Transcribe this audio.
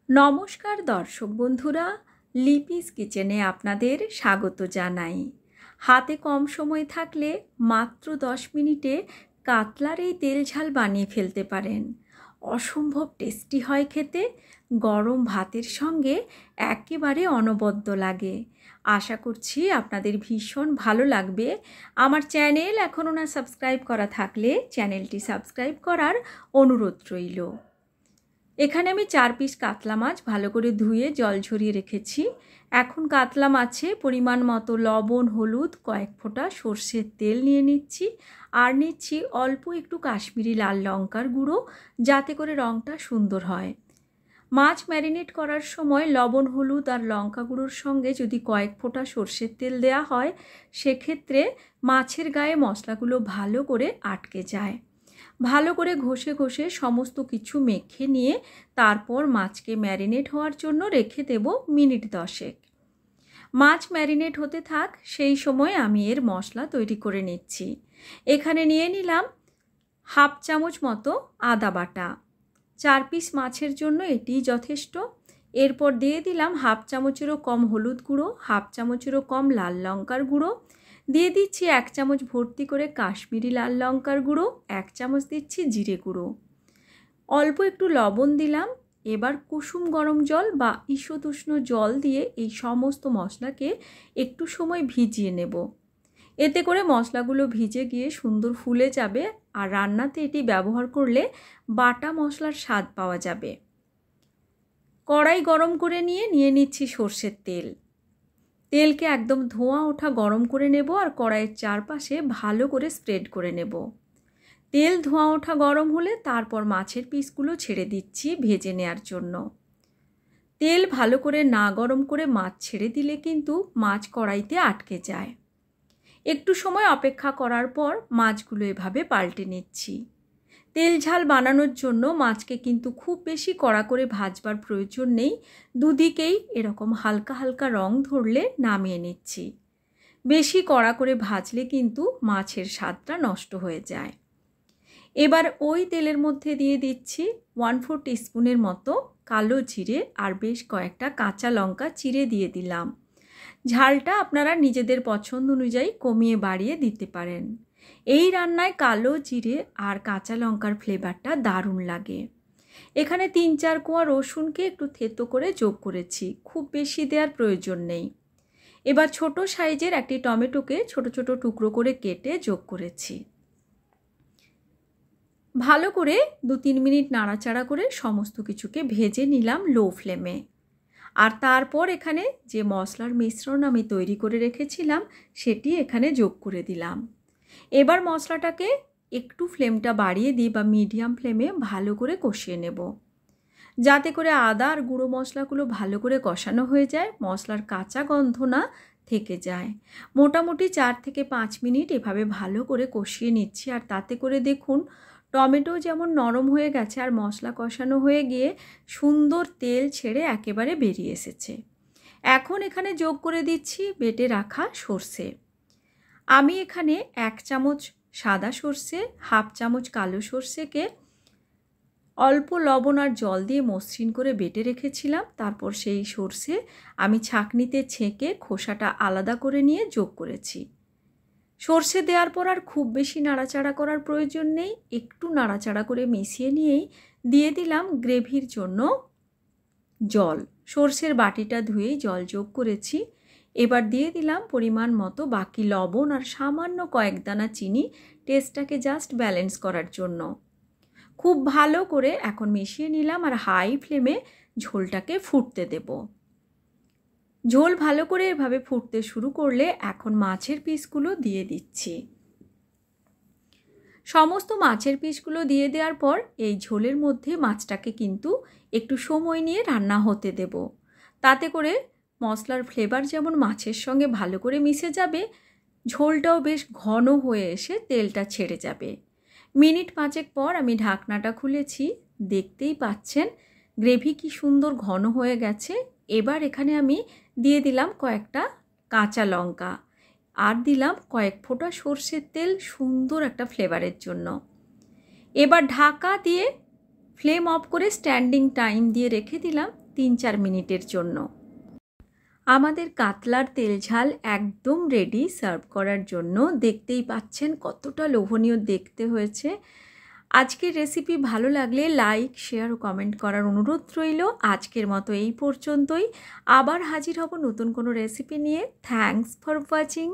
নমস্কার দর্শক বন্ধুরা, লিপিস কিচেনে আপনাদের স্বাগত জানাই। হাতে কম সময় থাকলে মাত্র 10 মিনিটে কাতলার এই তেল ঝাল বানিয়ে ফেলতে পারেন। অসম্ভব টেস্টি হয় খেতে, গরম ভাতের সঙ্গে একেবারে অনবদ্য লাগে। আশা করছি আপনাদের ভীষণ ভালো লাগবে। আমার চ্যানেল এখনও না সাবস্ক্রাইব করা থাকলে চ্যানেলটি সাবস্ক্রাইব করার অনুরোধ রইল। এখানে আমি 4 পিস কাতলা মাছ ভালো করে ধুয়ে জল ঝরিয়ে রেখেছি। এখন কাতলা মাছে পরিমাণ মতো লবণ, হলুদ, কয়েক ফোঁটা সর্ষের তেল নিয়ে নিচ্ছি। আর নিচ্ছি অল্প একটু কাশ্মীরি লাল লঙ্কার গুঁড়ো, যাতে করে রঙটা সুন্দর হয়। মাছ ম্যারিনেট করার সময় লবণ, হলুদ আর লঙ্কা গুঁড়োর সঙ্গে যদি কয়েক ফোঁটা সর্ষের তেল দেওয়া হয়, সেক্ষেত্রে মাছের গায়ে মশলাগুলো ভালো করে আটকে যায়। ভালো করে ঘষে ঘষে সমস্ত কিছু মেখে নিয়ে তারপর মাছকে ম্যারিনেট হওয়ার জন্য রেখে দেব মিনিট 10। মাছ ম্যারিনেট হতে থাক, সেই সময় আমি এর মশলা তৈরি করে নিচ্ছি। এখানে নিয়ে নিলাম হাফ চামচ মতো আদা বাটা। 4 পিস মাছের জন্য এটি যথেষ্ট। এরপর দিয়ে দিলাম হাফ চামচেরও কম হলুদ গুঁড়ো, হাফ চামচেরও কম লাল লঙ্কার গুঁড়ো, দিয়ে দিচ্ছি 1 চামচ ভর্তি করে কাশ্মীরি লাল লঙ্কার গুঁড়ো, 1 চামচ দিচ্ছি জিরে গুঁড়ো, অল্প একটু লবণ দিলাম। এবার কুসুম গরম জল বা ঈষৎ উষ্ণ জল দিয়ে এই সমস্ত মশলাকে একটু সময় ভিজিয়ে নেব। এতে করে মশলাগুলো ভিজে গিয়ে সুন্দর ফুলে যাবে, আর রান্নাতে এটি ব্যবহার করলে বাটা মশলার স্বাদ পাওয়া যাবে। কড়াই গরম করে নিয়ে নিচ্ছি সর্ষের তেল। তেলকে একদম ধোঁয়া ওঠা গরম করে নেব, আর কড়াইয়ের চারপাশে ভালো করে স্প্রেড করে নেব। তেল ধোঁয়া ওঠা গরম হলে তারপর মাছের পিসগুলো ছেড়ে দিচ্ছি ভেজে নেওয়ার জন্য। তেল ভালো করে না গরম করে মাছ ছেড়ে দিলে কিন্তু মাছ কড়াইতে আটকে যায়। একটু সময় অপেক্ষা করার পর মাছগুলো এভাবে পাল্টে নিচ্ছি। তেল ঝাল বানানোর জন্য মাছকে কিন্তু খুব বেশি কড়া করে ভাজবার প্রয়োজন নেই। দুদিকেই এরকম হালকা হালকা রং ধরলে নামিয়ে নিচ্ছি। বেশি কড়া করে ভাজলে কিন্তু মাছের স্বাদটা নষ্ট হয়ে যায়। এবার ওই তেলের মধ্যে দিয়ে দিচ্ছি 1/4 টিস্পুনের মতো কালো জিরে আর বেশ কয়েকটা কাঁচা লঙ্কা চিড়ে দিয়ে দিলাম। ঝালটা আপনারা নিজেদের পছন্দ অনুযায়ী কমিয়ে বাড়িয়ে দিতে পারেন। এই রান্নায় কালো জিরে আর কাঁচা লঙ্কার ফ্লেভারটা দারুণ লাগে। এখানে 3-4 কোয়া রসুনকে একটু থেতো করে যোগ করেছি, খুব বেশি দেওয়ার প্রয়োজন নেই। এবার ছোট সাইজের একটি টমেটোকে ছোট ছোট টুকরো করে কেটে যোগ করেছি। ভালো করে 2-3 মিনিট নাড়াচাড়া করে সমস্ত কিছুকে ভেজে নিলাম লো ফ্লেমে। আর তারপর এখানে যে মশলার মিশ্রণ আমি তৈরি করে রেখেছিলাম সেটি এখানে যোগ করে দিলাম। এবার মশলাটাকে একটু ফ্লেমটা বাড়িয়ে দিই বা মিডিয়াম ফ্লেমে ভালো করে কষিয়ে নেব, যাতে করে আদা আর গুঁড়ো মশলাগুলো ভালো করে কষানো হয়ে যায়, মশলার কাঁচা গন্ধ না থেকে যায়। মোটামুটি 4 থেকে 5 মিনিট এভাবে ভালো করে কষিয়ে নিচ্ছি। আর তাতে করে দেখুন টমেটো যেমন নরম হয়ে গেছে আর মশলা কষানো হয়ে গিয়ে সুন্দর তেল ছেড়ে একেবারে বেরিয়ে এসেছে। এখন এখানে যোগ করে দিচ্ছি বেটে রাখা সর্ষে। আমি এখানে 1 চামচ সাদা সর্ষে, হাফ চামচ কালো সর্ষেকে অল্প লবণ আর জল দিয়ে মসৃণ করে বেটে রেখেছিলাম। তারপর সেই সর্ষে আমি ছাঁকনিতে ছেঁকে খোসাটা আলাদা করে নিয়ে যোগ করেছি। সর্ষে দেওয়ার পর আর খুব বেশি নাড়াচাড়া করার প্রয়োজন নেই, একটু নাড়াচাড়া করে মিশিয়ে নিয়েই দিয়ে দিলাম গ্রেভির জন্য জল। সর্ষের বাটিটা ধুয়েই জল যোগ করেছি। এবার দিয়ে দিলাম পরিমাণ মতো বাকি লবণ আর সামান্য কয়েক দানা চিনি, টেস্টটাকে জাস্ট ব্যালেন্স করার জন্য। খুব ভালো করে এখন মিশিয়ে নিলাম আর হাই ফ্লেমে ঝোলটাকে ফুটতে দেব। ঝোল ভালো করে এভাবে ফুটতে শুরু করলে এখন মাছের পিসগুলো দিয়ে দিচ্ছি। সমস্ত মাছের পিসগুলো দিয়ে দেওয়ার পর এই ঝোলের মধ্যে মাছটাকে কিন্তু একটু সময় নিয়ে রান্না হতে দেব। তাতে করে মশলার ফ্লেভার যেমন মাছের সঙ্গে ভালো করে মিশে যাবে, ঝোলটাও বেশ ঘন হয়ে এসে তেলটা ছেড়ে যাবে। মিনিট 5 পর আমি ঢাকনাটা খুলেছি, দেখতেই পাচ্ছেন গ্রেভি কি সুন্দর ঘন হয়ে গেছে। এবার এখানে আমি দিয়ে দিলাম কয়েকটা কাঁচা লঙ্কা আর দিলাম কয়েক ফোঁটা সর্ষের তেল সুন্দর একটা ফ্লেভারের জন্য। এবার ঢাকা দিয়ে ফ্লেম অফ করে স্ট্যান্ডিং টাইম দিয়ে রেখে দিলাম 3-4 মিনিটের জন্য। আমাদের কাতলার তেল ঝাল একদম রেডি সার্ভ করার জন্য। দেখতেই পাচ্ছেন কতটা লোভনীয় দেখতে হয়েছে। আজকের রেসিপি ভালো লাগলে লাইক, শেয়ার ও কমেন্ট করার অনুরোধ রইল। আজকের মতো এই পর্যন্তই। আবার হাজির হব নতুন কোনো রেসিপি নিয়ে। Thanks for watching.